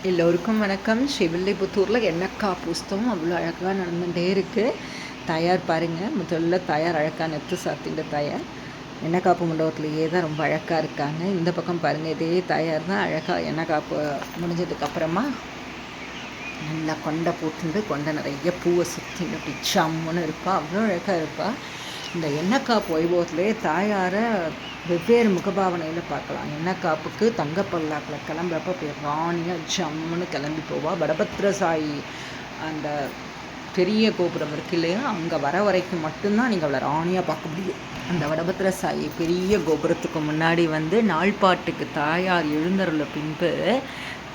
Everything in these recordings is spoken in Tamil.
எல்லோருக்கும் வணக்கம். ஸ்ரீவில்லிபுத்தூரில் எண்ணக்காப்பு உற்சவம் அவ்வளோ அழகாக நடந்துகிட்டே இருக்குது. தாயார் பாருங்கள், முதல்ல தாயார் அழகாக நெத்து சாத்தின்ற தாயார் எண்ணக்காப்பு மண்டபத்துலேயே தான் ரொம்ப அழகாக இருக்காங்க. இந்த பக்கம் பாருங்கள், இதே தாயார் தான் அழகாக எண்ணக்காப்பு முடிஞ்சதுக்கப்புறமா நல்லா கொண்டை போட்டுண்டு கொண்டை நிறைய பூவை சுற்றின்னு அப்படி சம்முன்னு இருப்பாள். அவ்வளோ அழகாக இருப்பாள். இந்த எண்ணக்காப்பு வைபவத்திலே தாயாரை வெவ்வேறு முகபாவனையில் பார்க்கலாம். எண்ணக்காப்புக்கு தங்கப்பல்லாக்கில் கிளம்புறப்ப போய் ராணியாக ஜம்முன்னு கிளம்பி போவாள். வடபத்திரசாயி அந்த பெரிய கோபுரம் இருக்கு இல்லையா, அங்கே வர வரைக்கும் மட்டும்தான் நீங்கள் அவளை ராணியாக பார்க்க முடியும். அந்த வடபத்திரசாயி பெரிய கோபுரத்துக்கு முன்னாடி நாள்பாட்டுக்கு தாயார் எழுந்தருள பின்பு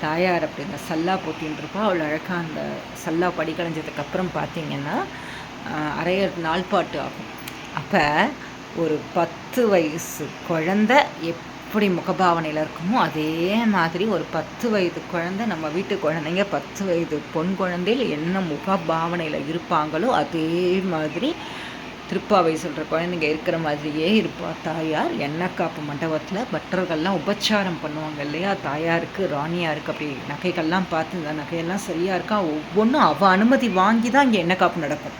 தாயார் அப்படி இந்த சல்லா போட்டின்னு இருப்பா. அவள் அழகாக அந்த சல்லா படிக்கலைஞ்சதுக்கப்புறம் பார்த்தீங்கன்னா அரையர் நாள்பாட்டு ஆகும். அப்போ ஒரு 10 வயசு குழந்த எப்படி முகபாவனையில் இருக்குமோ அதே மாதிரி ஒரு 10 வயது குழந்தை, நம்ம வீட்டு குழந்தைங்க 10 வயது பொன் குழந்தையில் என்ன முகபாவனையில் இருப்பாங்களோ அதே மாதிரி திருப்பாவை சொல்கிற குழந்தைங்க இருக்கிற மாதிரியே இருப்பாள் தாயார். எண்ணக்காப்பு மண்டபத்தில் பட்டர்கள்லாம் உபச்சாரம் பண்ணுவாங்க இல்லையா, தாயாருக்கு ராணியாருக்கு அப்படி நகைகள்லாம் பார்த்து இந்த நகையெல்லாம் சரியாக இருக்கா ஒவ்வொன்றும் அவள் அனுமதி வாங்கி தான் இங்கே எண்ணக்காப்பு நடக்கும்.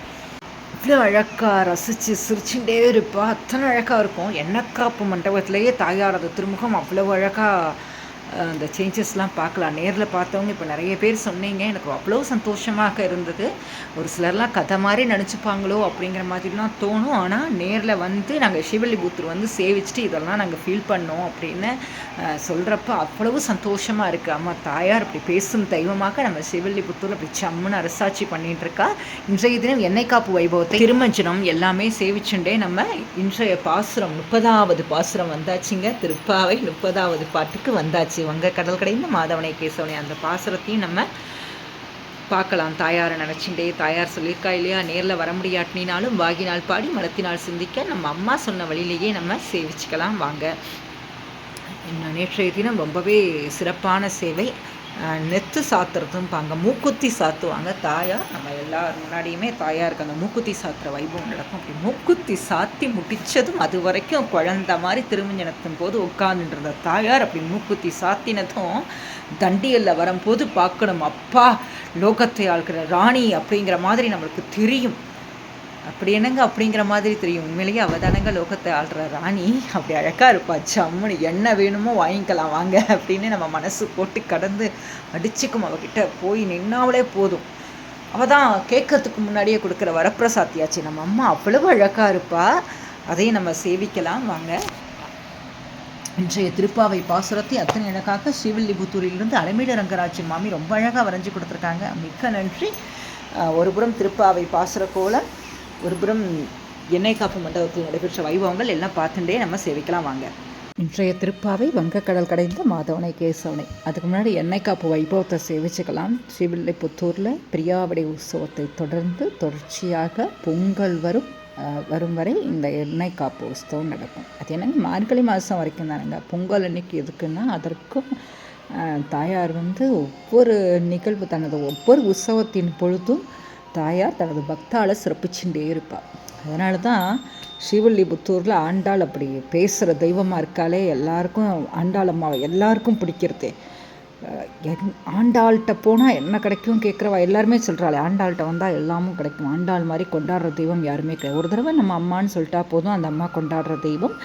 அவ்வளோ அழகாக ரசித்து சிரிச்சுட்டே இருப்பாள். அத்தனை அழகாக இருக்கும். எண்ணக்காப்பு மண்டபத்திலேயே தாயார் அது திருமுகம் அவ்வளோ அழகாக அந்த சேஞ்சஸ்லாம் பார்க்கலாம். நேரில் பார்த்தவங்க இப்போ நிறைய பேர் சொன்னீங்க, எனக்கு அவ்வளோ சந்தோஷமாக இருந்தது. ஒரு சிலர்லாம் கதை மாதிரி நினச்சிப்பாங்களோ அப்படிங்கிற மாதிரிலாம் தோணும். ஆனால் நேரில் நாங்கள் ஸ்ரீவில்லிபுத்தூர் சேவிச்சுட்டு இதெல்லாம் நாங்கள் ஃபீல் பண்ணோம் அப்படின்னு சொல்கிறப்ப அவ்வளவு சந்தோஷமாக இருக்குது. அம்மா தாயார் அப்படி பேசும் தெய்வமாக நம்ம ஸ்ரீவில்லிபுத்தூர் அப்படி சம்முன்னு அரசாட்சி பண்ணிகிட்ருக்கா. இன்றைய தினம் எண்ணெய்க்காப்பு வைபவத்தை திருமஞ்சனம் எல்லாமே சேவிச்சுட்டே நம்ம இன்றைய பாசுரம் 30வது பாசுரம் வந்தாச்சுங்க. திருப்பாவை 30வது பாட்டுக்கு வந்தாச்சு. வங்க கடல் கடைந்த மாதவனை கேசவனை அந்த பாசுரத்தையும் நம்ம பார்க்கலாம். தாயாரை நினச்சிட்டே தாயார் சொல்லியிருக்கா இல்லையா, நேரில் வர முடியாட்டினாலும் வாகினால் பாடி மனத்தினால் சிந்திக்க நம்ம அம்மா சொன்ன வழியிலேயே நம்ம சேவிச்சுக்கலாம் வாங்க. நேற்றைய தினம் ரொம்பவே சிறப்பான சேவை. நெத்து சாத்துறதும் பாங்க மூக்குத்தி சாத்துவாங்க தாயார். நம்ம எல்லாரும் முன்னாடியுமே தாயாருக்கு அந்த மூக்குத்தி சாத்துற வைபவம் நடக்கும். அப்படி மூக்குத்தி சாத்தி முடித்ததும் அது வரைக்கும் குழந்த மாதிரி திருமஞ்சனத்தின் போது உட்கார்ந்துன்ற தாயார் அப்படி மூக்குத்தி சாத்தினதும் தண்டியலில் வரும்போது பார்க்கணும், அப்பா லோகத்தை ஆள்கிற ராணி அப்படிங்கிற மாதிரி நம்மளுக்கு தெரியும். அப்படி என்னங்க அப்படிங்கிற மாதிரி தெரியும். உண்மையிலேயே அவதானங்க லோகத்தை ஆள்ற ராணி. அப்படி அழகாக இருப்பா. சம்முன்னு என்ன வேணுமோ வாங்கிக்கலாம் வாங்க அப்படின்னு நம்ம மனசு போட்டு கடந்து அடிச்சுக்கும். அவகிட்ட போய் நின்னாவளே போதும். அவள் தான் கேட்கறதுக்கு முன்னாடியே கொடுக்குற வரப்பிரசாத்தியாச்சு. நம்ம அம்மா அவ்வளவு அழகாக இருப்பா. அதையும் நம்ம சேவிக்கலாம் வாங்க. இன்றைய திருப்பாவை பாசுரத்தை அத்தனை அழகாக ஸ்ரீவில்லிபுத்தூரிலிருந்து அலமேடு ரங்கராஜி மாமி ரொம்ப அழகாக வரைஞ்சி கொடுத்துருக்காங்க. மிக்க நன்றி. ஒரு புறம் திருப்பாவை பாசுர கோலம், ஒரு புறம் எண்ணெய்க்காப்பு மண்டபத்தில் நடைபெற்ற வைபவங்கள் எல்லாம் பார்த்துட்டே நம்ம சேவிக்கலாம் வாங்க. இன்றைய திருப்பாவை வங்கக்கடல் கடைந்த மாதவனை கேசவனை. அதுக்கு முன்னாடி எண்ணெய்க்காப்பு வைபவத்தை சேவிச்சுக்கலாம். ஸ்ரீவில்லிபுத்தூரில் பிரியாவிடை உற்சவத்தை தொடர்ச்சியாக பொங்கல் வரும் வரை இந்த எண்ணெய்க்காப்பு உற்சவம் நடக்கும். அது என்னங்க மார்கழி மாதம் வரைக்கும் தானுங்க. பொங்கல் அன்னைக்கு எதுக்குன்னா அதற்கும் தாயார் ஒவ்வொரு நிகழ்வு தனது ஒவ்வொரு உற்சவத்தின் பொழுதும் தாயார் தனது பக்தால் சிறப்பிச்சுட்டே இருப்பாள். அதனால தான் ஸ்ரீவில்லிபுத்தூரில் ஆண்டாள் அப்படி பேசுகிற தெய்வமாக இருக்காலே. எல்லாருக்கும் ஆண்டாள் அம்மாவை எல்லாருக்கும் பிடிக்கிறது. ஆண்டாள்கிட்ட போனால் என்ன கிடைக்கும் கேட்குறவா எல்லாருமே சொல்கிறாள், ஆண்டாள்கிட்ட வந்தால் எல்லாமும் கிடைக்கும். ஆண்டாள் மாதிரி கொண்டாடுற தெய்வம் யாருமே கிடையாது. ஒரு தடவை நம்ம அம்மான்னு சொல்லிட்டா போதும், அந்த அம்மா கொண்டாடுற தெய்வம்.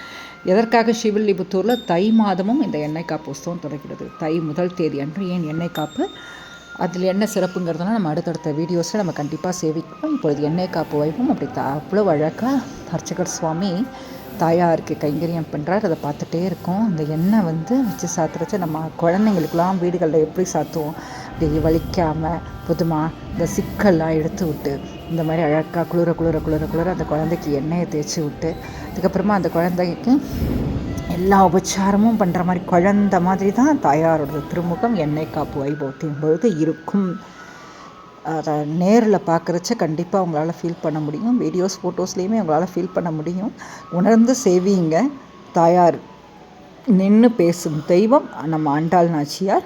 எதற்காக ஸ்ரீவில்லிபுத்தூரில் தை மாதமும் இந்த எண்ணெய்க்காப்பு உற்சவம் தொடங்கிறது. தை முதல் தேதி அன்று ஏன் எண்ணெய்க்காப்பு, அதில் என்ன சிறப்புங்கிறதுனா நம்ம அடுத்தடுத்த வீடியோஸில் நம்ம கண்டிப்பாக சேவிக்கிறோம். இப்பொழுது எண்ணெய்க்காப்பு வைபவம் அப்படி அவ்வளோ அழகாக அர்ச்சகர் சுவாமி தாயாருக்கு கைங்கரியம் பண்ணுறார். அதை பார்த்துட்டே இருக்கோம். அந்த எண்ணெய் வச்சு சாத்துறச்சு நம்ம குழந்தைங்களுக்கெல்லாம் வீடுகளில் எப்படி சாத்துவோம், அப்படி வலிக்காமல் புதுமாக இந்த சிக்கல்லாம் எடுத்து விட்டு இந்த மாதிரி அழகாக குளிர அந்த குழந்தைக்கு எண்ணெயை தேய்ச்சி விட்டு அதுக்கப்புறமா அந்த குழந்தைக்கு எல்லா உபச்சாரமும் பண்ணுற மாதிரி குழந்த மாதிரி தான் தாயாரோட திருமுகம் எண்ணெய்க்காப்பு வைபவத்தின் பொழுது இருக்கும். அதை நேரில் பார்க்குறச்ச கண்டிப்பாக உங்களால் ஃபீல் பண்ண முடியும். வீடியோஸ் ஃபோட்டோஸ்லேயுமே உங்களால் ஃபீல் பண்ண முடியும். உணர்ந்து சேவிங்க. தாயார் நின்று பேசும் தெய்வம் நம்ம ஆண்டாள் நாச்சியார்.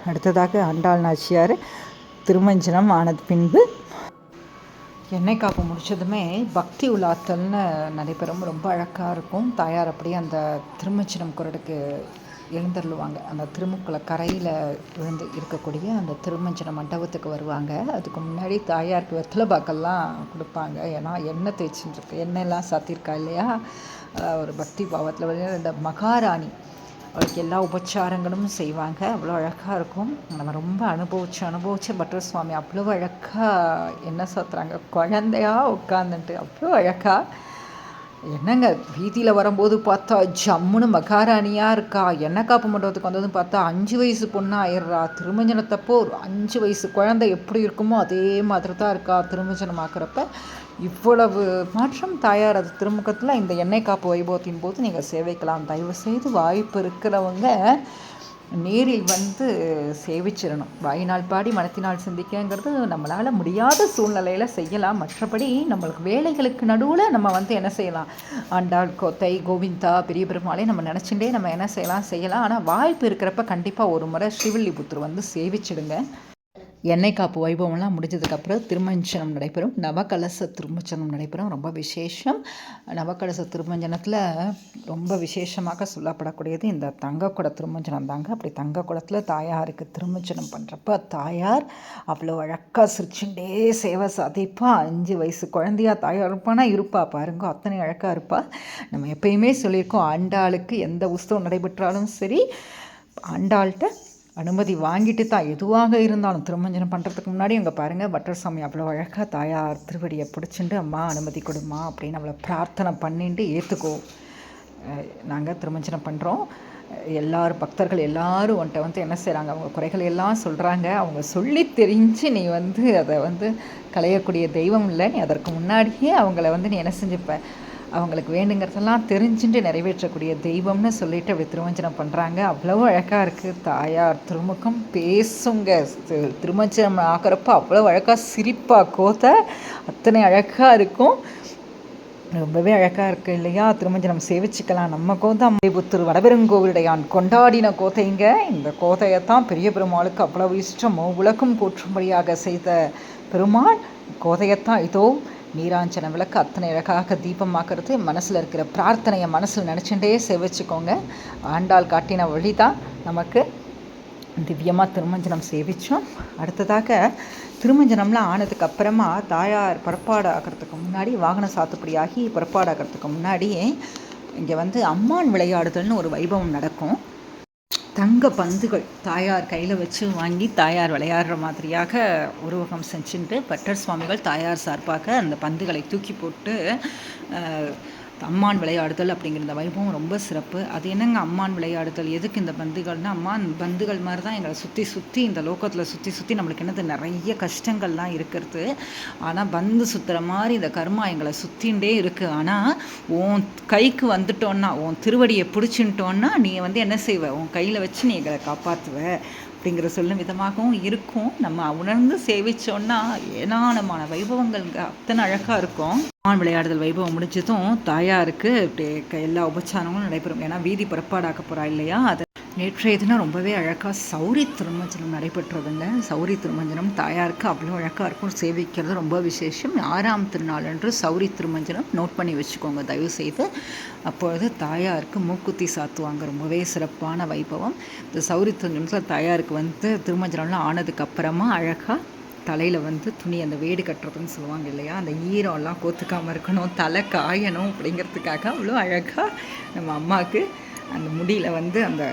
அடுத்ததாக ஆண்டாள் நாச்சியார் திருமஞ்சனம் ஆனது பின்பு எண்ணெய்க்காப்பு முடித்ததுமே பக்தி உலாத்தல்னு நடைபெறும். ரொம்ப அழகாக இருக்கும். தாயார் அப்படியே அந்த திருமஞ்சனம் குரலுக்கு எழுந்தருளுவாங்க. அந்த திருமுக்குள கரையில் விழுந்து இருக்கக்கூடிய அந்த திருமஞ்சன மண்டபத்துக்கு வருவாங்க. அதுக்கு முன்னாடி தாயாருக்கு வெத்தலை பாக்கெல்லாம் கொடுப்பாங்க. ஏன்னா எண்ணெய் தேய்ச்சின்னு எண்ணெயெல்லாம் சாத்தியிருக்கா இல்லையா, ஒரு பக்தி பாவத்தில் வந்து இந்த மகாராணி அவளுக்கு எல்லா உபச்சாரங்களும் செய்வாங்க. அவ்வளோ அழகாக இருக்கும். நம்ம ரொம்ப அனுபவிச்சு பட்டர் சுவாமி அவ்வளோ அழகாக என்ன சாத்துறாங்க, குழந்தையா உட்காந்துட்டு அவ்வளோ அழகாக. என்னங்க வீதியில் வரும்போது பார்த்தா ஜம்முன்னு மகாராணியாக இருக்கா. எண்ணெய் காப்பு மண்டபத்துக்கு வந்ததும் பார்த்தா 5 வயசு பொண்ணாக ஆயிடுறா. திருமஞ்சனத்தப்போ ஒரு 5 வயசு குழந்தை எப்படி இருக்குமோ அதே மாதிரி தான் இருக்கா திருமஞ்சனம் ஆக்கிறப்ப. இவ்வளவு மாற்றம் தாயார் அது திருமுகத்தில் இந்த எண்ணெய் காப்பு வைபவத்தின் போது நீங்கள் சேவிக்கலாம். தயவுசெய்து வாய்ப்பு இருக்கிறவங்க நேரில் வந்து சேவிச்சிடணும். வாயினால் பாடி மனத்தினால் சிந்திக்கங்கிறது நம்மளால் முடியாத சூழ்நிலையில் செய்யலாம். மற்றபடி நம்மளுக்கு வேலைகளுக்கு நடுவில் நம்ம வந்து என்ன செய்யலாம், ஆண்டாள், கோத்தை, கோவிந்தா, பெரிய பெருமாளே நம்ம நினச்சிட்டே நம்ம என்ன செய்யலாம். ஆனால் வாய்ப்பு இருக்கிறப்ப கண்டிப்பாக ஒரு முறை ஸ்ரீவில்லிபுத்தூர் வந்து சேவிச்சிடுங்க. எண்ணெய் காப்பு வைபவம்லாம் முடிஞ்சதுக்கப்புறம் திருமஞ்சனம் நடைபெறும். நவகலச திருமஞ்சனம் நடைபெறும். ரொம்ப விசேஷம். நவகலச திருமஞ்சனத்தில் ரொம்ப விசேஷமாக சொல்லப்படக்கூடியது இந்த தங்கக்குட திருமஞ்சனம் தாங்க. அப்படி தங்கக்குடத்தில் தாயாருக்கு திருமஞ்சனம் பண்ணுறப்ப தாயார் அவ்வளோ அழகாக சிரிச்சுட்டே சேவை சாதிப்பா. 5 வயசு குழந்தையாக தாயார் இருப்பானா இருப்பா பாருங்க, அத்தனை அழகாக இருப்பா. நம்ம எப்பயுமே சொல்லியிருக்கோம், ஆண்டாளுக்கு எந்த உற்சவம் நடைபெற்றாலும் சரி ஆண்டாள்கிட்ட அனுமதி வாங்கிட்டு தான் எதுவாக இருந்தாலும் திருமஞ்சனம் பண்ணுறதுக்கு முன்னாடி அங்கே பாருங்கள் பட்டர் சாமி அவ்வளோ அழகாக தாயார் திருவடியை பிடிச்சிட்டு அம்மா அனுமதி கொடுமா அப்படின்னு அவளை பிரார்த்தனை பண்ணிட்டு ஏற்றுக்கோ, நாங்கள் திருமஞ்சனம் பண்ணுறோம். எல்லாரும் பக்தர்கள் எல்லோரும் உன்ட்ட வந்து என்ன செய்கிறாங்க, அவங்க குறைகள் எல்லாம் சொல்கிறாங்க. அவங்க சொல்லி தெரிஞ்சு நீ வந்து அதை வந்து களையக்கூடிய தெய்வம் இல்லை. நீ அதற்கு முன்னாடியே அவங்கள வந்து நீ என்ன செஞ்சுப்ப, அவங்களுக்கு வேணுங்கிறதெல்லாம் தெரிஞ்சுட்டு நிறைவேற்றக்கூடிய தெய்வம்னு சொல்லிட்டு அப்படி திருமஞ்சனம் பண்ணுறாங்க. அவ்வளோ அழகாக இருக்குது. தாயார் திருமுகம் பேசுங்க. திருமஞ்சனம் ஆகிறப்ப அவ்வளோ அழகாக சிரிப்பா கோதை அத்தனை அழகாக இருக்கும். ரொம்பவே அழகாக இருக்குது இல்லையா. திருமஞ்சனம் சேவிச்சுக்கலாம். நம்ம கோதை அம்மைபுத்தூர் வடபெருங்கோவிலுடையான் கொண்டாடின கோதைங்க. இந்த கோதையைத்தான் பெரிய பெருமாளுக்கு அவ்வளவு இஷ்டமோ உலகம் போற்றும்படியாக செய்த பெருமாள் கோதையத்தான் இதோ நீராஞ்சன விளக்கு அத்தனை அழகாக தீபமாக்குறது. மனசில் இருக்கிற பிரார்த்தனையை மனசில் நினச்சிட்டே சேவிச்சுக்கோங்க. ஆண்டாள் காட்டின வழி தான் நமக்கு திவ்யமாக திருமஞ்சனம் சேவித்தோம். அடுத்ததாக திருமஞ்சனம்லாம் ஆனதுக்கு அப்புறமா தாயார் புறப்பாடு ஆகிறதுக்கு முன்னாடி, வாகன சாத்துப்படியாகி புறப்பாடு ஆகிறதுக்கு முன்னாடியே இங்கே வந்து அம்மான் விளையாடுதல்னு ஒரு வைபவம் நடக்கும். தங்க பந்துகள் தாயார் கையில் வச்சு வாங்கி தாயார் விளையாடுற மாதிரியாக உருவகம் செஞ்சுட்டு பட்டர் சுவாமிகள் தாயார் சார்பாக அந்த பந்துகளை தூக்கி போட்டு அம்மான் விளையாடுதல் அப்படிங்கிற இந்த வைபவம் ரொம்ப சிறப்பு. அது என்னங்க அம்மான் விளையாடுதல், எதுக்கு இந்த பந்துகள்னால், அம்மான் பந்துகள் மாதிரி தான் எங்களை சுற்றி இந்த லோகத்தில் சுற்றி நம்மளுக்கு என்னது நிறைய கஷ்டங்கள்லாம் இருக்கிறது. ஆனால் பந்து சுற்றுற மாதிரி இந்த கர்மா எங்களை சுற்றிகிட்டே இருக்குது. ஆனால் உன் கைக்கு வந்துட்டோன்னா, உன் திருவடியை பிடிச்சின்ட்டோன்னா நீ வந்து என்ன செய்வ, உன் கையில் வச்சு நீ எங்களை காப்பாற்றுவ அப்படிங்கிற சொல்லும் விதமாகவும் இருக்கும். நம்ம உணர்ந்து சேவிச்சோன்னா ஏராளமான வைபவங்கள் அத்தனை அழகாக இருக்கும். அம்மான் விளையாடுதல் வைபவம் முடிஞ்சதும் தாயாருக்கு இப்படி எல்லா உபச்சாரங்களும் நடைபெறும். ஏன்னா வீதி புறப்பாடாக்க போகிறா இல்லையா. அது நேற்றைய தினம் ரொம்பவே அழகாக சௌரி திருமஞ்சனம் நடைபெற்றதுங்க. சௌரி திருமஞ்சனம் தாயாருக்கு அவ்வளோ அழகாக இருக்கும். சேவிக்கிறது ரொம்ப விசேஷம். 6ஆம் திருநாள் அன்று சௌரி திருமஞ்சனம் நோட் பண்ணி வச்சுக்கோங்க தயவுசெய்து. அப்பொழுது தாயாருக்கு மூக்குத்தி சாத்துவாங்க. ரொம்பவே சிறப்பான வைபவம். இந்த சௌரி திருமஞ்சனத்தில் தாயாருக்கு வந்து திருமஞ்சனம்லாம் ஆனதுக்கப்புறமா அழகாக தலையில் வந்து துணி, அந்த வேடு கட்டுறதுன்னு சொல்லுவாங்க இல்லையா, அந்த ஈரம்லாம் கோத்துக்காமல் இருக்கணும், தலை காயணும் அப்படிங்கிறதுக்காக அவ்வளோ அழகாக நம்ம அம்மாவுக்கு அந்த முடியில் வந்து அந்த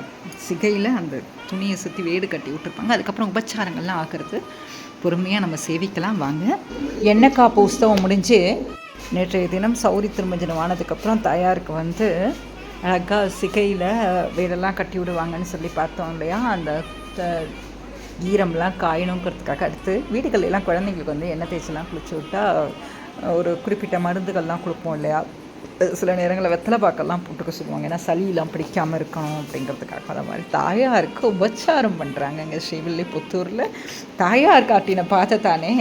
சிகையில் அந்த துணியை சுற்றி வேடு கட்டி விட்டுருப்பாங்க. அதுக்கப்புறம் உபச்சாரங்கள்லாம் ஆகிறது பொறுமையாக நம்ம சேவிக்கலாம் வாங்க. எண்ணெய் காப்பு உற்சவம் முடிஞ்சு நேற்றைய தினம் சௌரி திருமஞ்சனம் ஆனதுக்கப்புறம் தாயாருக்கு வந்து அழகாக சிகையில் வேடெல்லாம் கட்டி விடுவாங்கன்னு சொல்லி பார்த்தோம் இல்லையா. அந்த ஈரம்லாம் காயணுங்கிறதுக்காக அடுத்து வீடுகளெல்லாம் குழந்தைங்களுக்கு வந்து எண்ணெய் தேய்ச்சிலாம் குளிச்சு விட்டால் ஒரு குறிப்பிட்ட மருந்துகள்லாம் கொடுப்போம் இல்லையா. சில நேரங்களில் வெத்தலை பாக்கெல்லாம் போட்டுக்க சொல்லுவாங்க, ஏன்னா சளியெல்லாம் பிடிக்காமல் இருக்கணும் அப்படிங்கிறதுக்காக. அது மாதிரி தாயாருக்கு உபச்சாரம் பண்ணுறாங்க இங்கே ஸ்ரீவில்லிபுத்தூரில். தாயார் காட்டின தானே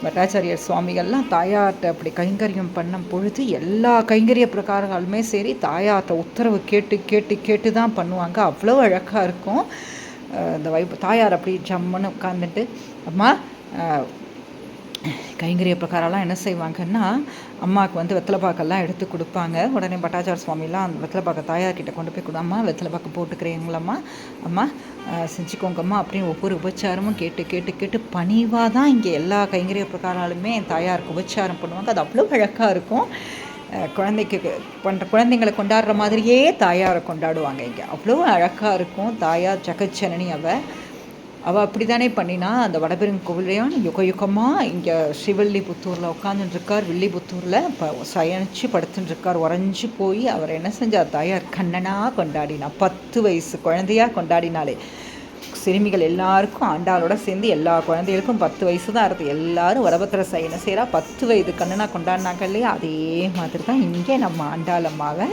பட்டாச்சாரியர் சுவாமிகள்லாம் தாயார்கிட்ட அப்படி கைங்கரியம் பண்ணும் பொழுது எல்லா கைங்கரிய பிரகாரங்களுமே சரி தாயார்கிட்ட உத்தரவு கேட்டு கேட்டு கேட்டு தான் பண்ணுவாங்க. அவ்வளோ அழகாக இருக்கும். இந்த தாயார் அப்படி ஜம்முன்னு உட்காந்துட்டு, அம்மா கைங்கரிய பிரகாரம்லாம் என்ன செய்வாங்கன்னா, அம்மாவுக்கு வந்து வெத்தலைப்பாக்கெல்லாம் எடுத்து கொடுப்பாங்க. உடனே பட்டாச்சார சுவாமிலாம் அந்த வெத்தலைப்பாக்கை தாயார்கிட்ட கொண்டு போய் அம்மா வெத்தலைப்பாக்கு போட்டுக்கிறீங்களாம்மா, அம்மா செஞ்சுக்கோங்கம்மா அப்படின்னு ஒவ்வொரு உபச்சாரமும் கேட்டு கேட்டு கேட்டு பணிவாக தான் இங்கே எல்லா கைங்கரிய பிரகாராலுமே தாயாருக்கு உபச்சாரம் பண்ணுவாங்க. அது அவ்வளோ அழகாக இருக்கும். குழந்தைங்களை கொண்டாடுற மாதிரியே தாயாரை கொண்டாடுவாங்க இங்கே. அவ்வளோ அழகாக இருக்கும். தாயார் ஜெகஜனனி அவள் அப்படி தானே பண்ணினா. அந்த வடபெருங்கோவிலையும் யுக யுகமாக இங்கே ஸ்ரீவில்லிபுத்தூரில் உட்காந்துட்டுருக்கார். வில்லிபுத்தூரில் சயனிச்சு படுத்துட்டுருக்கார். உறைஞ்சி போய் அவர் என்ன செஞ்சார், தாயார் கண்ணனாக கொண்டாடினா. 10 வயசு குழந்தையாக கொண்டாடினாலே. சிறுமிகள் எல்லாருக்கும் ஆண்டாளோட சேர்ந்து எல்லா குழந்தைகளுக்கும் 10 வயசு தான் இருக்குது. எல்லாரும் வடபத்திர சயனை செய்கிறா. 10 வயது கண்ணனாக கொண்டாடினாங்க இல்லையா, அதே மாதிரி தான் இங்கே நம்ம ஆண்டாள் அம்மாவை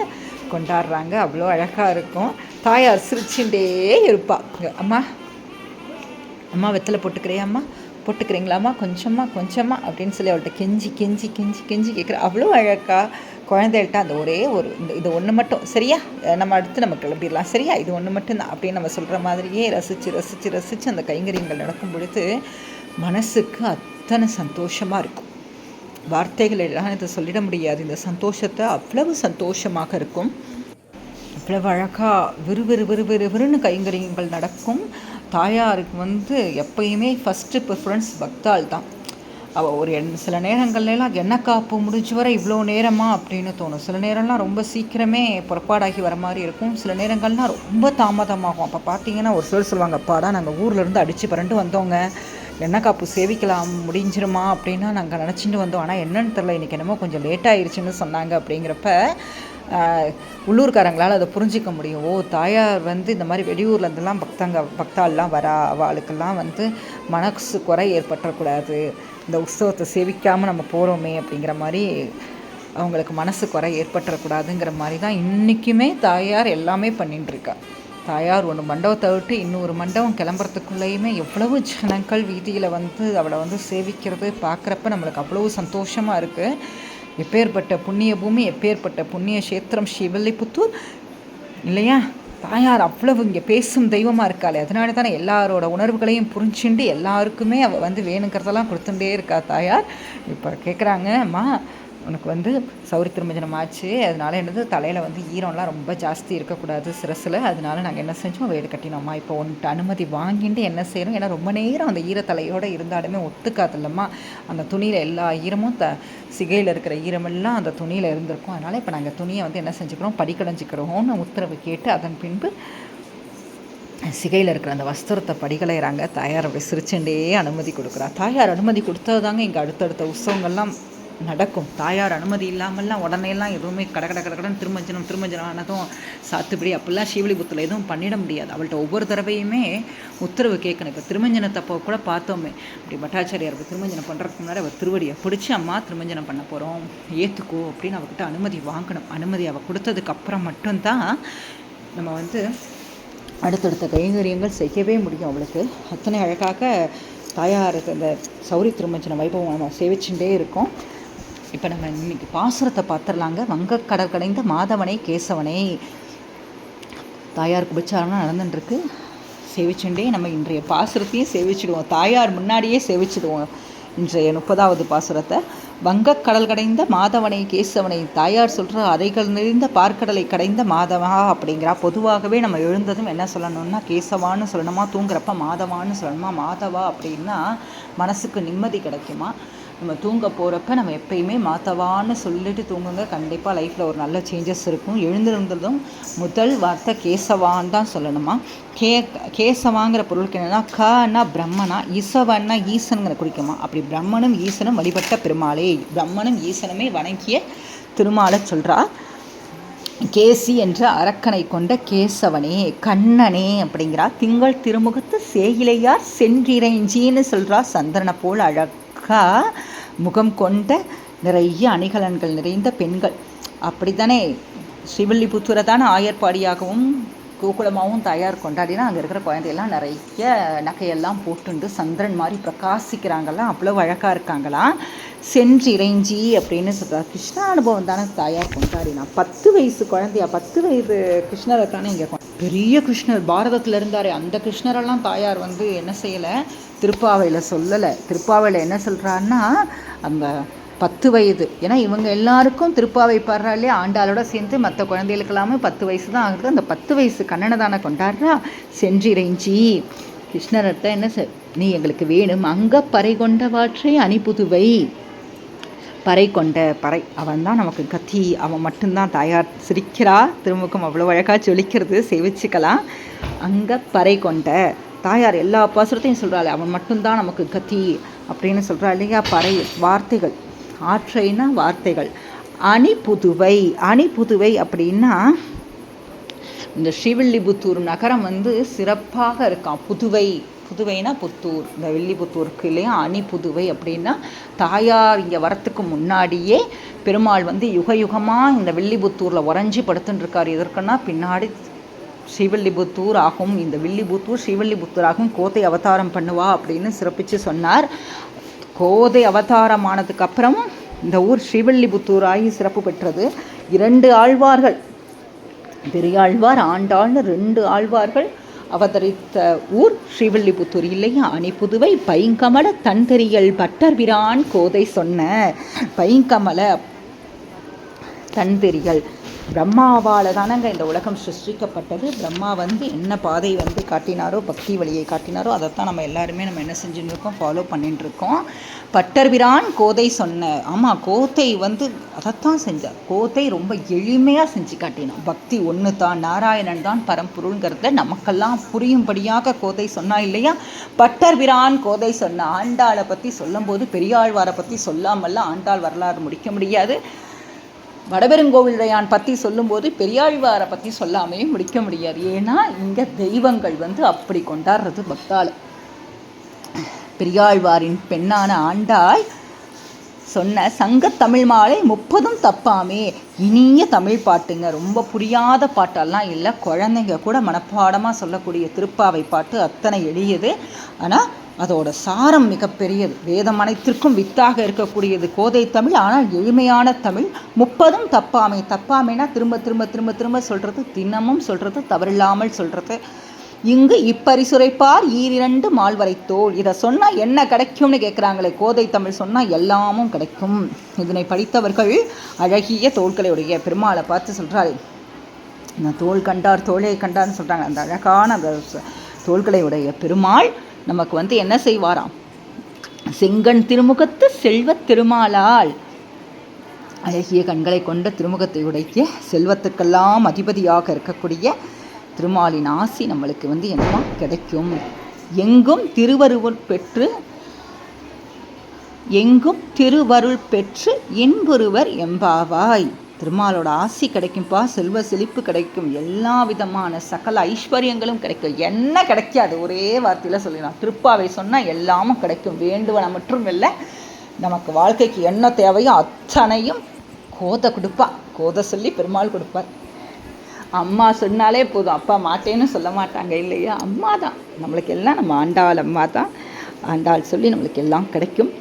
கொண்டாடுறாங்க. அவ்வளோ அழகாக இருக்கும். தாயார் சிரிச்சுட்டே இருப்பாள். அம்மா அம்மா வெத்தலை போட்டுக்கிறியாம்மா, போட்டுக்கிறீங்களாம்மா, கொஞ்சமாக அப்படின்னு சொல்லி அவள்கிட்ட கெஞ்சி கெஞ்சி கெஞ்சி கெஞ்சி கேட்குற. அவ்வளோ அழகா குழந்தைகள்கிட்ட அந்த ஒரே ஒரு இது ஒன்று மட்டும் சரியா, நம்ம அடுத்து நம்ம கிளம்பிடலாம் சரியா, இது ஒன்று மட்டும்தான் அப்படின்னு நம்ம சொல்கிற மாதிரியே ரசித்து அந்த கைங்கரியங்கள் நடக்கும் பொழுது மனசுக்கு அத்தனை சந்தோஷமாக இருக்கும். வார்த்தைகள் எல்லாம் இதை சொல்லிட முடியாது. இந்த சந்தோஷத்தை அவ்வளவு சந்தோஷமாக இருக்கும். அவ்வளவு அழகாக விறுவிறுன்னு கைங்கரியங்கள் நடக்கும். தாயாருக்கு வந்து எப்பயுமே ஃபஸ்ட்டு ப்ரிஃபரன்ஸ் பக்தாள் தான். அவள் ஒரு சில நேரங்கள்லாம் எண்ணெய் காப்பு முடிஞ்சு வர இவ்வளோ நேரமா அப்படின்னு தோணும். சில நேரம்லாம் ரொம்ப சீக்கிரமே புறப்பாடாகி வர மாதிரி இருக்கும். சில நேரங்கள்லாம் ரொம்ப தாமதமாகும். அப்போ பார்த்தீங்கன்னா ஒரு சிலர் சொல்லுவாங்க, அப்பாடா நாங்கள் ஊர்லேருந்து அடித்து பரண்டு வந்தோங்க, எண்ணெய் காப்பு சேவிக்கலாம் முடிஞ்சிருமா அப்படின்னா நாங்கள் நினச்சிட்டு வந்தோம். ஆனால் என்னன்னு தெரில, இன்றைக்கி என்னமோ கொஞ்சம் லேட்டாகிருச்சுன்னு சொன்னாங்க. அப்படிங்கிறப்ப உள்ளூர்காரங்களால் அதை புரிஞ்சிக்க முடியும். தாயார் வந்து இந்த மாதிரி வெளியூர்லேருந்துலாம் பக்தாள்லாம் வரா, அவளுக்கெல்லாம் வந்து மனசு குறை ஏற்பட்டுறக்கூடாது, இந்த உற்சவத்தை சேவிக்காமல் நம்ம போகிறோமே அப்படிங்கிற மாதிரி அவங்களுக்கு மனசு குறை ஏற்பட்டுறக்கூடாதுங்கிற மாதிரி தான் இன்றைக்குமே தாயார் எல்லாமே பண்ணிட்டுருக்கா. தாயார் ஒன்று மண்டபத்தை விட்டு இன்னொரு மண்டபம் கிளம்புறதுக்குள்ளேயுமே எவ்வளவு ஜனங்கள் வீதியில் வந்து அவளை வந்து சேவிக்கிறது பார்க்குறப்ப நம்மளுக்கு அவ்வளவு சந்தோஷமாக இருக்குது. எப்பேற்பட்ட புண்ணிய பூமி, எப்பேற்பட்ட புண்ணிய கஷேத்திரம் ஸ்ரீவில்லிபுத்தூர் இல்லையா. தாயார் அவ்வளவு இங்கே பேசும் தெய்வமாக இருக்காளே, அதனால தானே எல்லாரோட உணர்வுகளையும் புரிஞ்சுண்டு எல்லாருக்குமே அவள் வந்து வேணுங்கிறதெல்லாம் கொடுத்துட்டே இருக்கா தாயார். இப்போ கேட்குறாங்க, அம்மா உனக்கு வந்து சௌரி திருமஞ்சனம் ஆச்சு, அதனால என்னது தலையில் வந்து ஈரம்லாம் ரொம்ப ஜாஸ்தி இருக்கக்கூடாது சிரசில், அதனால நாங்கள் என்ன செஞ்சோம், வேடு கட்டினோம்மா. இப்போ ஒன்ட்டு அனுமதி வாங்கிட்டு என்ன செய்யணும், ஏன்னா ரொம்ப நேரம் அந்த ஈரத்தலையோடு இருந்தாலுமே ஒத்துக்காது இல்லைம்மா. அந்த துணியில் எல்லா ஈரமும் சிகையில் இருக்கிற ஈரமெல்லாம் அந்த துணியில் இருந்திருக்கும். அதனால் இப்போ நாங்கள் துணியை வந்து என்ன செஞ்சுக்கிறோம், படிக்கடைஞ்சிக்கிறோம்னு உத்தரவு கேட்டு அதன் பின்பு சிகையில் இருக்கிற அந்த வஸ்திரத்தை படிகளைகிறாங்க. தாயார் அப்படி சிரிச்சுட்டே அனுமதி கொடுக்குறா. தாயார் அனுமதி கொடுத்தது தாங்க இங்கே அடுத்தடுத்த உற்சவங்கள்லாம் நடக்கும். தாயார் அனுமதி இல்லாமல்லாம் உடனேலாம் எதுவுமே கடகடன்னு திருமஞ்சனம் ஆனதும் சாத்துப்படி அப்படிலாம் ஸ்ரீவில்லிபுத்தூரில் எதுவும் பண்ணிட முடியாது. அவள்கிட்ட ஒவ்வொரு தடவையுமே உத்தரவு கேட்கணும். இப்போ திருமஞ்சனத்தப்போ கூட பார்த்தோமே, இப்படி பட்டாச்சாரியாருக்கு திருமஞ்சனம் பண்ணுறதுக்கு முன்னாடி அவர் திருவடியை பிடிச்சி, அம்மா திருமஞ்சனம் பண்ண போகிறோம் ஏற்றுக்கோ அப்படின்னு அவகிட்ட அனுமதி வாங்கணும். அனுமதி அவள் கொடுத்ததுக்கு அப்புறம் மட்டும்தான் நம்ம வந்து அடுத்தடுத்த கைங்கரியங்கள் செய்யவே முடியும். அவளுக்கு அத்தனை அழகாக தாயாருக்கு அந்த சௌரி திருமஞ்சன வைபவம் நம்ம சேவிச்சுட்டே இருக்கோம். இப்போ நம்ம இன்றைக்கி பாசுரத்தை பார்த்துடலாங்க. வங்கக்கடல் கடைந்த மாதவனை கேசவனை தாயாருக்கு உபச்சாரம் நடந்துட்டுருக்கு. சேவிச்சுட்டே நம்ம இன்றைய பாசுரத்தையும் சேவிச்சிடுவோம். தாயார் முன்னாடியே சேவிச்சிடுவோம் இன்றைய 30வது பாசுரத்தை. வங்கக்கடல் கடைந்த மாதவனை கேசவனை தாயார் சொல்கிற அறைகள் நிறைந்த பார்க்கடலை கடைந்த மாதவா அப்படிங்கிறா. பொதுவாகவே நம்ம எழுந்ததும் என்ன சொல்லணும்னா கேசவான்னு சொல்லணுமா, தூங்குறப்ப மாதவான்னு சொல்லணுமா. மாதவா அப்படின்னா மனசுக்கு நிம்மதி கிடைக்குமா. நம்ம தூங்க போகிறப்ப நம்ம எப்பயுமே மாதவான்னு சொல்லிட்டு தூங்குங்க, கண்டிப்பாக லைஃப்பில் ஒரு நல்ல சேஞ்சஸ் இருக்கும். எழுந்திருந்ததும் முதல் வார்த்தை கேசவான்னு தான் சொல்லணுமா. கேசவாங்கிற பொருளுக்கு என்னென்னா, கன்னா பிரம்மனா, இசவன்னா ஈசனுங்கிற குறிக்குமா. அப்படி பிரம்மனும் ஈசனும் வழிபட்ட பெருமாளே, பிரம்மனும் ஈசனுமே வணங்கிய திருமாலை சொல்கிறா. கேசி என்ற அரக்கனை கொண்ட கேசவனே, கண்ணனே அப்படிங்கிறா. திங்கள் திருமுகத்து சேயிலையார் சென்றிறைஞ்சின்னு சொல்கிறா. சந்திரனை போல் அழகா முகம் கொண்ட நிறைய அணிகலன்கள் நிறைந்த பெண்கள். அப்படி தானே ஸ்ரீவில்லிபுத்தூரை தானே ஆயர்பாடியாகவும் கோகுலமாகவும் தாயார் கொண்டாடினா அங்கே இருக்கிற குழந்தையெல்லாம் நிறைய நகையெல்லாம் போட்டுண்டு சந்திரன் மாதிரி பிரகாசிக்கிறாங்களாம், அவ்வளோ அழகாக இருக்காங்களாம். சென்றிறைஞ்சி அப்படின்னு சொல்கிறார். கிருஷ்ண அனுபவம் தானே தாயார் கொண்டாடினா. 10 வயசு குழந்தையா, 10 வயது கிருஷ்ணரை தானே இங்கே பெரிய கிருஷ்ணர் பாரதத்தில் இருந்தார். அந்த கிருஷ்ணரெல்லாம் தாயார் வந்து என்ன செய்யலை, திருப்பாவையில் சொல்லலை. திருப்பாவையில் என்ன சொல்கிறாருன்னா, அந்த 10 வயது, ஏன்னா இவங்க எல்லாருக்கும் திருப்பாவை பாடுறாலே ஆண்டாளோட சேர்ந்து மற்ற குழந்தைகளுக்கு எல்லாமே 10 வயசு தான் ஆகுது. அந்த 10 வயசு கண்ணனை தானே கொண்டாடுறா. சென்றிறைஞ்சி கிருஷ்ணர்கிட்ட என்ன நீ எங்களுக்கு வேணும், அங்கே பறை கொண்டவாற்றை அணிபுதுவை. பறை கொண்ட பறை அவன் தான் நமக்கு கத்தி, அவன் மட்டும்தான். தாயார் சிரிக்கிறா, திருமுகம் அவ்வளோ அழகாக ஜொலிக்கிறது, சேவிச்சுக்கலாம். அங்கே பறை கொண்ட தாயார் எல்லா பாசுரத்தையும் சொல்கிறாள், அவன் மட்டும்தான் நமக்கு கத்தி அப்படின்னு சொல்கிறா இல்லையா. பறை வார்த்தைகள், ஆற்றைனா வார்த்தைகள். அணிபுதுவை, அணிபுதுவை அப்படின்னா இந்த ஸ்ரீவில்லிபுத்தூர் நகரம் வந்து சிறப்பாக இருக்கான். புதுவை, புதுவைனா புத்தூர், இந்த வில்லிபுத்தூருக்கு இல்லையா. அணிபுதுவை அப்படின்னா தாயார் இங்கே வரத்துக்கு முன்னாடியே பெருமாள் வந்து யுக யுகமாக இந்த வில்லிபுத்தூரில் உறைஞ்சி படுத்துட்டு இருக்கார். எதற்குன்னா பின்னாடி ஸ்ரீவில்லிபுத்தூர் ஆகும், இந்த வில்லிபுத்தூர் ஸ்ரீவில்லிபுத்தூர் ஆகும், கோதை அவதாரம் பண்ணுவா அப்படின்னு சிறப்பித்து சொன்னார். கோதை அவதாரம் ஆனதுக்கு அப்புறம் இந்த ஊர் ஸ்ரீவில்லிபுத்தூர் ஆகி சிறப்பு பெற்றது. 2 ஆழ்வார்கள், பெரியாழ்வார் ஆண்டாள்னு 2 ஆழ்வார்கள் அவதரித்த ஊர் ஸ்ரீவில்லிபுத்தூர் இல்லையா. அணிபுதுவை பைங்கமல தன்தெரியல் பட்டர்பிரான் கோதை சொன்ன. பைங்கமல தன்தெரியல், பிரம்மாவால் தானங்க இந்த உலகம் சிருஷ்டிக்கப்பட்டது. பிரம்மா வந்து என்ன பாதை வந்து காட்டினாரோ, பக்தி வழியை காட்டினாரோ, அதைத்தான் நம்ம எல்லாருமே நம்ம என்ன செஞ்சுட்டு இருக்கோம், ஃபாலோ பண்ணிட்டு இருக்கோம். பட்டர்பிரான் கோதை சொன்ன. ஆமாம், கோதை வந்து அதைத்தான் செஞ்சார். கோதை ரொம்ப எளிமையாக செஞ்சு காட்டினான். பக்தி ஒன்று தான், நாராயணன் தான் பரம்பொருள்ங்கிறத நமக்கெல்லாம் புரியும்படியாக கோதை சொன்னா இல்லையா. பட்டர்பிரான் கோதை சொன்ன. ஆண்டாளை பற்றி சொல்லும்போது பெரியாழ்வாரை பற்றி சொல்லாமல்லாம் ஆண்டாள் வரலாறு முடிக்க முடியாது. வடபெருங்கோவிலுடையான் பற்றி சொல்லும்போது பெரியாழ்வாரை பற்றி சொல்லாமையும் முடிக்க முடியாது. ஏன்னா இங்கே தெய்வங்கள் வந்து அப்படி கொண்டாடுறது பக்தாள். பெரியாழ்வாரின் பெண்ணான ஆண்டாள் சொன்ன சங்கத்தமிழ் மாலை 30 தப்பாமே. இனிய தமிழ் பாட்டுங்க, ரொம்ப புரியாத பாட்டெல்லாம் இல்லை, குழந்தைங்க கூட மனப்பாடமாக சொல்லக்கூடிய திருப்பாவை பாட்டு அத்தனை எளியது. ஆனால் அதோட சாரம் மிகப்பெரியது. வேதம் அனைத்திற்கும் வித்தாக இருக்கக்கூடியது கோதை தமிழ். ஆனால் எளிமையான தமிழ். 30 தப்பாமை. தப்பாமைனா திரும்ப திரும்ப திரும்ப திரும்ப சொல்கிறது, தினமும் சொல்கிறது, தவறில்லாமல் சொல்கிறது. இங்கு இப்பரிசுரைப்பார் 2 மால்வரை தோல். இதை சொன்னால் என்ன கிடைக்கும்னு கேட்குறாங்களே. கோதை தமிழ் சொன்னால் எல்லாமும் கிடைக்கும். இதனை படித்தவர்கள் அழகிய தோள்களையுடைய பெருமாளை பார்த்து சொல்கிறாரு, இந்த தோல் கண்டார் தோளை கண்டார்னு சொல்கிறாங்க. அந்த அழகான அந்த தோள்களையுடைய பெருமாள் நமக்கு வந்து என்ன செய்வாராம், செங்கண் திருமுகத்து செல்வ திருமாலால். அழகிய கண்களை கொண்ட திருமுகத்தை உடைய செல்வத்துக்கெல்லாம் அதிபதியாக இருக்கக்கூடிய திருமாலின் ஆசி நம்மளுக்கு வந்து என்னமா கிடைக்கும். எங்கும் திருவருள் பெற்று, எங்கும் திருவருள் பெற்று இன்புருவர் எம்பாவாய். திருமாலோட ஆசி கிடைக்கும்பா, செல்வ செழிப்பு கிடைக்கும், எல்லா விதமான சகல ஐஸ்வர்யங்களும் கிடைக்கும். என்ன கிடைக்காது ஒரே வார்த்தையில் சொல்லிடலாம். திருப்பாவை சொன்னால் எல்லாமும் கிடைக்கும். வேண்டுவன மற்றும் இல்லை, நமக்கு வாழ்க்கைக்கு என்ன தேவையோ அத்தனையும் கோதை கொடுப்பா. கோதை சொல்லி பெருமாள் கொடுப்பார். அம்மா சொன்னாலே போதும், அப்பா மாட்டேன்னு சொல்ல மாட்டாங்க இல்லையா. அம்மா தான் நம்மளுக்கு எல்லாம், நம்ம ஆண்டாள் அம்மா தான். ஆண்டாள் சொல்லி நம்மளுக்கு எல்லாம் கிடைக்கும்.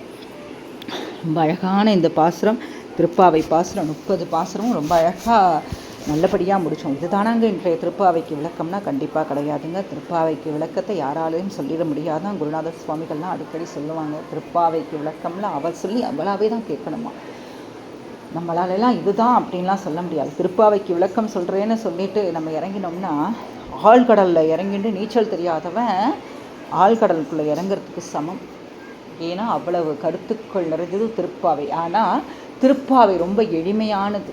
ரொம்ப அழகான இந்த பாசுரம், திருப்பாவை பாசுரம் 30 பாசுரமும் ரொம்ப அழகாக நல்லபடியாக முடித்தோம். இதுதானாங்க இன்றைய திருப்பாவைக்கு விளக்கம்னா கண்டிப்பாக கிடையாதுங்க. திருப்பாவைக்கு விளக்கத்தை யாராலையும் சொல்லிட முடியாதான். குருநாத சுவாமிகள்லாம் அடிக்கடி சொல்லுவாங்க, திருப்பாவைக்கு விளக்கம்லாம் அவள் சொல்லி அவளாவே தான் கேட்கணுமா. நம்மளாலெல்லாம் இதுதான் அப்படின்லாம் சொல்ல முடியாது. திருப்பாவைக்கு விளக்கம் சொல்கிறேன்னு சொல்லிட்டு நம்ம இறங்கினோம்னா, ஆழ்கடலில் இறங்கிட்டு நீச்சல் தெரியாதவன் ஆழ்கடலுக்குள்ளே இறங்கிறதுக்கு சமம். ஏன்னா அவ்வளவு கருத்துக்கள் நிறைஞ்சது திருப்பாவை. ஆனால் திருப்பாவை ரொம்ப எளிமையானது,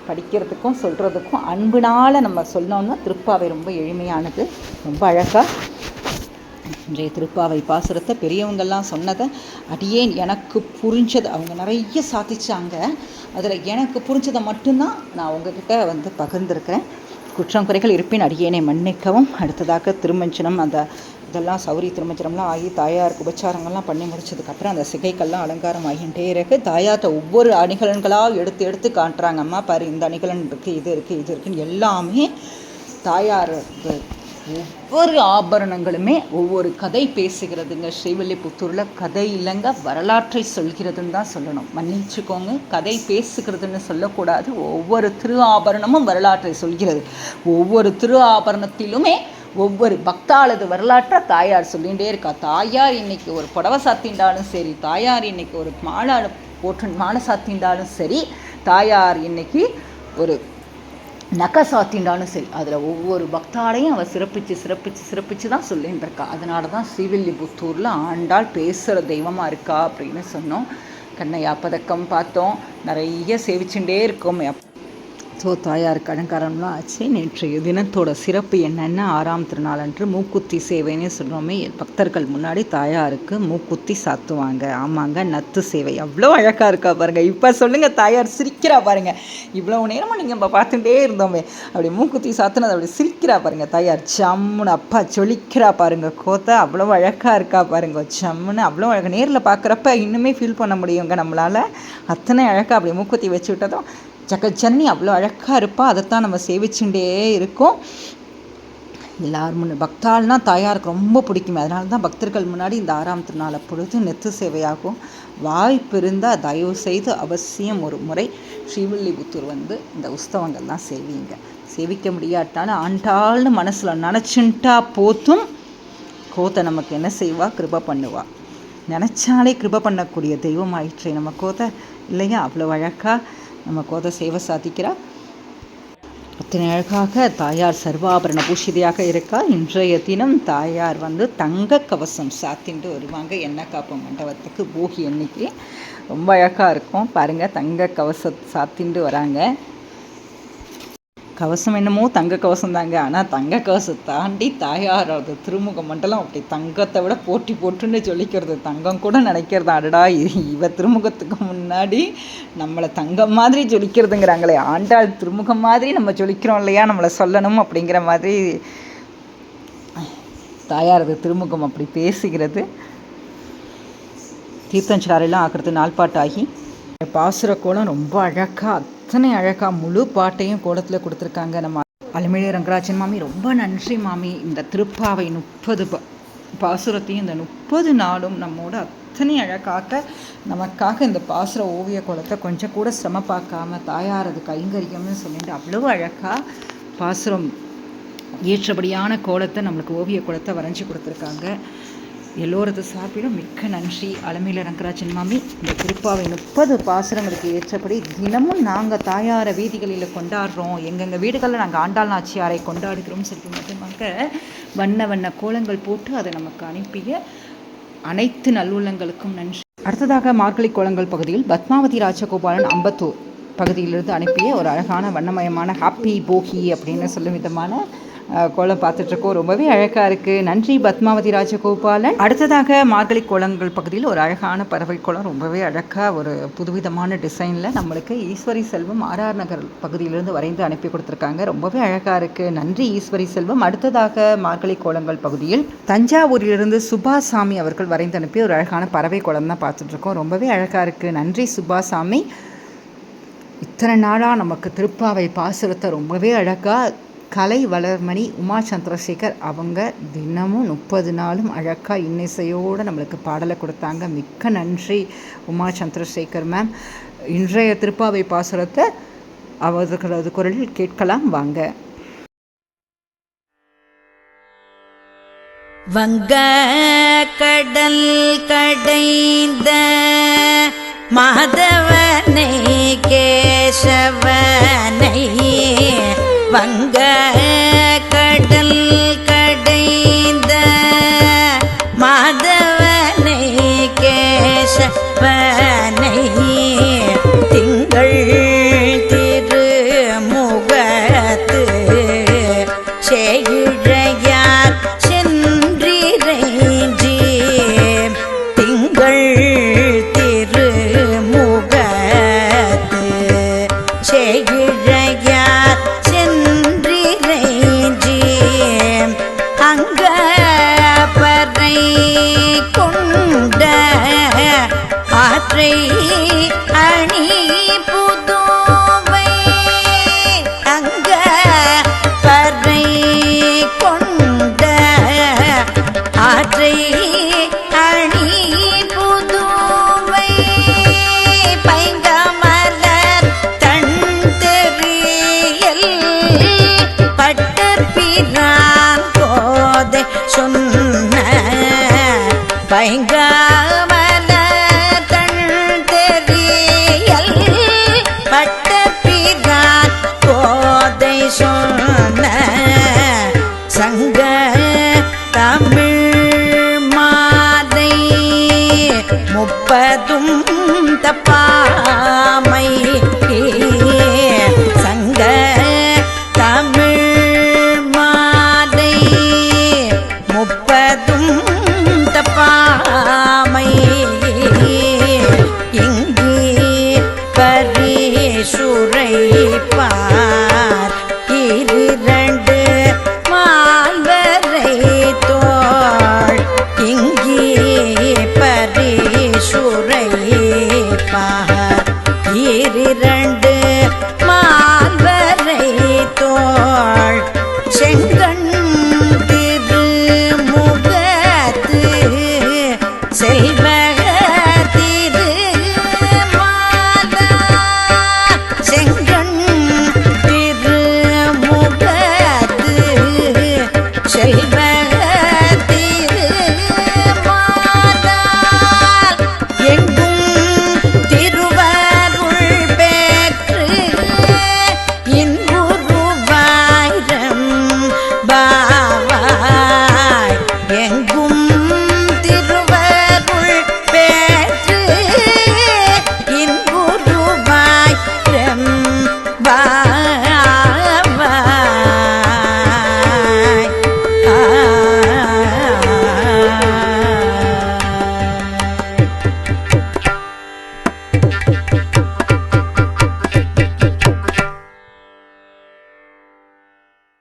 படிக்கிறதுக்கும் சொல்கிறதுக்கும். அன்புனால் நம்ம சொன்னோம்னா திருப்பாவை ரொம்ப எளிமையானது, ரொம்ப அழகாக. இன்றைய திருப்பாவை பாசுரத்தை பெரியவங்கள்லாம் சொன்னதை அடியேன் எனக்கு புரிஞ்சது, அவங்க நிறைய சாதிச்சாங்க, அதில் எனக்கு புரிஞ்சதை மட்டும்தான் நான் உங்ககிட்ட வந்து பகிர்ந்திருக்கிறேன். குற்றம் குறைகள் இருப்பின் அடியேனை மன்னிக்கவும். அடுத்ததாக திருமஞ்சனம், அந்த இதெல்லாம் சௌரி திருமஞ்சனம்லாம் ஆகி தாயாருக்கு உபச்சாரங்கள்லாம் பண்ணி முடிச்சதுக்கப்புறம் அந்த சிகைக்கெல்லாம் அலங்காரம் ஆகிட்டே இருக்கு. தாயார்கிட்ட ஒவ்வொரு அணிகலன்களாக எடுத்து எடுத்து காட்டுறாங்க. அம்மா பாரு, இந்த அணிகலன் இருக்குது, இது இருக்குது, இது இருக்குன்னு எல்லாமே தாயார் ஒவ்வொரு ஆபரணங்களுமே ஒவ்வொரு கதை பேசுகிறதுங்க. ஸ்ரீவில்லிபுத்தூரில் கதை இல்லைங்க, வரலாற்றை சொல்கிறதுன்னு தான் சொல்லணும். மன்னிச்சுக்கோங்க, கதை பேசுகிறதுன்னு சொல்லக்கூடாது. ஒவ்வொரு திரு ஆபரணமும் வரலாற்றை சொல்கிறது. ஒவ்வொரு திரு ஆபரணத்திலுமே ஒவ்வொரு பக்தாளது வரலாற்றை தாயார் சொல்லிகிட்டே இருக்கா. தாயார் இன்னைக்கு ஒரு புடவை சாத்தின்றாலும் சரி, தாயார் இன்னைக்கு ஒரு மாலை சாத்தின்றாலும் சரி, தாயார் இன்னைக்கு ஒரு நகை சாத்தின்றாலும் சரி, அதில் ஒவ்வொரு பக்தாலையும் அவள் சிறப்பிச்சு தான் சொல்லிகிட்டு இருக்கா. அதனால தான் ஸ்ரீவில்லிபுத்தூரில் ஆண்டாள் பேசுகிற தெய்வமாக இருக்கா அப்படின்னு சொன்னோம். கண்ணையா பதக்கம் பார்த்தோம், நிறைய சேவிச்சுட்டே இருக்கோம். ஸோ தாயாருக்கு அலங்காரம்லாம் ஆச்சு. நேற்றைய தினத்தோட சிறப்பு என்னென்னா, 6ஆம் திருநாள் அன்று மூக்குத்தி சேவைன்னு சொல்கிறோமே, பக்தர்கள் முன்னாடி தாயாருக்கு மூக்குத்தி சாத்துவாங்க. ஆமாங்க, நத்து சேவை அவ்வளோ அழகாக இருக்கா பாருங்கள். இப்போ சொல்லுங்கள், தாயார் சிரிக்கிறா பாருங்கள். இவ்வளோ நேரமாக நீங்கள் நம்ம பார்த்துட்டே இருந்தோமே, அப்படி மூக்குத்தி சாத்துனது அப்படி சிரிக்கிறா பாருங்கள் தாயார். சம்முன்னு அப்பா சொலிக்கிறா பாருங்கள். கோத்தை அவ்வளோ அழகாக இருக்கா பாருங்கள். சம்முன்னு அவ்வளோ அழகாக நேரில் பார்க்குறப்ப இன்னுமே ஃபீல் பண்ண முடியுங்க நம்மளால். அத்தனை அழகாக அப்படி மூக்குத்தி வச்சு விட்டதும் ஜக்கச்சன்னி அவ்வளோ அழகாக இருப்பா. அதைத்தான் நம்ம சேவிச்சுட்டே இருக்கோம். எல்லாரும் முன்னே பக்தாள்னா தாயாருக்கு ரொம்ப பிடிக்குமே. அதனால தான் பக்தர்கள் முன்னாடி இந்த 6ஆம் திருநாள் பொழுது நெத்து சேவையாகும். வாய்ப்பு இருந்தால் தயவு செய்து அவசியம் ஒரு முறை ஸ்ரீவில்லிபுத்தூர் வந்து இந்த உற்சவங்கள்லாம் சேவிங்க. சேவிக்க முடியாட்டாலும் ஆண்டாள்னு மனசில் நினச்சுட்டா போத்தும் கோத்தை நமக்கு என்ன செய்வா, கிருபை பண்ணுவா. நினச்சாலே கிருபை பண்ணக்கூடிய தெய்வம் ஆயிற்றே நம்ம கோத்தை இல்லையா? அவ்வளோ அழகாக நம்ம கோதை சேவை சாதிக்கிறா. அத்தனை அழகாக தாயார் சர்வாபரண பூஷிதையாக இருக்கா. இன்றைய தினம் தாயார் வந்து தங்க கவசம் சாத்தின்ட்டு வருவாங்க எண்ணெய் காப்பு மண்டபத்துக்கு. போகி அன்னைக்கு ரொம்ப அழகாக இருக்கும் பாருங்கள். தங்க கவசம் சாத்தின்ட்டு வராங்க. கவசம் என்னமோ தங்க கவசம் தாங்க, ஆனால் தங்க கவசம் தாண்டி தாயாரோட திருமுக மண்டலம் அப்படி தங்கத்தை விட போட்டுன்னு சொல்லிக்கிறது. தங்கம் கூட நினைக்கிறது, அடடா இவ திருமுகத்துக்கு முன்னாடி நம்மளை தங்கம் மாதிரி ஜொலிக்கிறதுங்கிறாங்களே, ஆண்டாள் திருமுகம் மாதிரி நம்ம ஜொலிக்கிறோம் இல்லையா, நம்மளை சொல்லணும் அப்படிங்கிற மாதிரி தாயாரது திருமுகம் அப்படி பேசுகிறது. தீர்த்தஞ்சாரெல்லாம் ஆக்கிறது நாள்பாட்டாகி பாசுர கோலம் ரொம்ப அழகாக, அத்தனை அழகாக முழு பாட்டையும் கோலத்தில் கொடுத்துருக்காங்க. நம்ம அலமேலு ரங்கராஜன் மாமி ரொம்ப நன்றி மாமி. இந்த திருப்பாவை 30 பாசுரத்தையும் இந்த 30 நாளும் நம்மோட அத்தனை அழகாக நமக்காக இந்த பாசுர ஓவிய கோலத்தை கொஞ்சம் கூட சிரம பார்க்காம தாயாரது கைங்கரியம்னு சொல்லிட்டு அவ்வளோ அழகாக பாசுரம் ஏற்றபடியான கோலத்தை நம்மளுக்கு ஓவிய கோலத்தை வரைஞ்சி கொடுத்துருக்காங்க. எல்லோரது சார்பிலும் மிக்க நன்றி அலமேலு ரங்கராஜன் மாமி. இந்த திருப்பாவை 30 பாசுரங்களுக்கு ஏற்றபடி தினமும் நாங்கள் தாயார வீதிகளில் கொண்டாடுறோம். எங்கள் வீடுகளில் நாங்கள் ஆண்டாள் நாச்சியாரை கொண்டாடுகிறோம் சொல்லிட்டு மட்டுமாக வண்ண கோலங்கள் போட்டு அதை நமக்கு அனுப்பிய அனைத்து நல்லுள்ளங்களுக்கும் நன்றி. அடுத்ததாக மார்கழி கோலங்கள் பகுதியில் பத்மாவதி ராஜகோபாலன் அம்பத்தூர் பகுதியிலிருந்து அனுப்பிய ஒரு அழகான வண்ணமயமான ஹாப்பி போகி அப்படின்னு சொல்லும் விதமான கோலம் பார்த்துட்ருக்கோம். ரொம்பவே அழகாக இருக்குது. நன்றி பத்மாவதி ராஜகோபாலன். அடுத்ததாக மார்கழி கோலங்கள் பகுதியில் ஒரு அழகான பறவை கோலம், ரொம்பவே அழகாக ஒரு புதுவிதமான டிசைனில் நம்மளுக்கு ஈஸ்வரி செல்வம் RR நகர் பகுதியிலிருந்து வரைந்து அனுப்பி கொடுத்துருக்காங்க. ரொம்பவே அழகாக இருக்குது. நன்றி ஈஸ்வரி செல்வம். அடுத்ததாக மார்கழி கோலங்கள் பகுதியில் தஞ்சாவூரிலிருந்து சுபாசாமி அவர்கள் வரைந்து அனுப்பிய ஒரு அழகான பறவை கோலம் தான் பார்த்துட்ருக்கோம். ரொம்பவே அழகாக இருக்குது. நன்றி சுபாசாமி. இத்தனை நாளாக நமக்கு திருப்பாவை பாசுரத்தை ரொம்பவே அழகாக கலை வளர்மணி உமா சந்திரசேகர் அவங்க தினமும் 30 நாளும் அழகாக இன்னிசையோடு நம்மளுக்கு பாடலை கொடுத்தாங்க. மிக்க நன்றி உமா சந்திரசேகர் மேம். இன்றைய திருப்பாவை பாசுரத்தை அவர்களது குரலில் கேட்கலாம் வாங்க. வங்க கடல் கடைந்த மாதவனை கேசவனை, வங்க கடல் கடைந்த மாதவனை கேசவனை, திங்கள் திருமுகத்து செய்கையார் சென்றிரைஞ்சி, திங்கள் திருமுகத்து செய்கையார் சென்றிரை பைங்காமல தன் தெரியல் பட்ட பிரான் போதை சொன்ன சங்க தமிழ் மாதை முப்பதும் தப்பாமை சங்க தமிழ் மாதை முப்பதும் தப்பாமை இங்கே பரிசுரை பார் இரண்டு மால்வரை தோள் இங்கே பரிசுரை பார் இரண்டு மால்வரை தோள் செங்கண் திருமுகத்து செல்வ திருமாலா செங்கண் திருமுகத்து செல்வ திருமாலா எங்கும் திருவருள் பெற்று இன்புருவாயிரம் பாவாய் எங்கும் திருவருள் பெற்று இன்புருவாயிரம் பாவாய்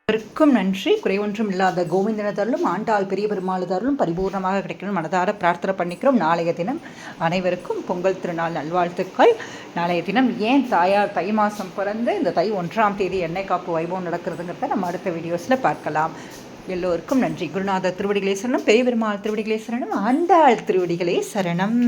அனைவருக்கும் நன்றி. குறைவொன்றும் இல்லாத கோவிந்தனதருளும் ஆண்டாள் பெரிய பெருமாளுதருளும் பரிபூர்ணமாக கிடைக்கணும் மனதார பிரார்த்தனை பண்ணிக்கிறோம். நாளைய தினம் அனைவருக்கும் பொங்கல் திருநாள் நல்வாழ்த்துக்கள். நாளைய தினம் ஏன் தாயார் தை மாதம் பிறந்து இந்த தை 1ஆம் தேதி எண்ணெய் காப்பு வைபவம் நடக்கிறதுங்கிறத நம்ம அடுத்த வீடியோஸில் பார்க்கலாம். எல்லோருக்கும் நன்றி. குருநாதர் திருவடிகளே சரணம், பெரிய பெருமாள் திருவடிகளே சரணம், ஆண்டாள் திருவடிகளே சரணம்.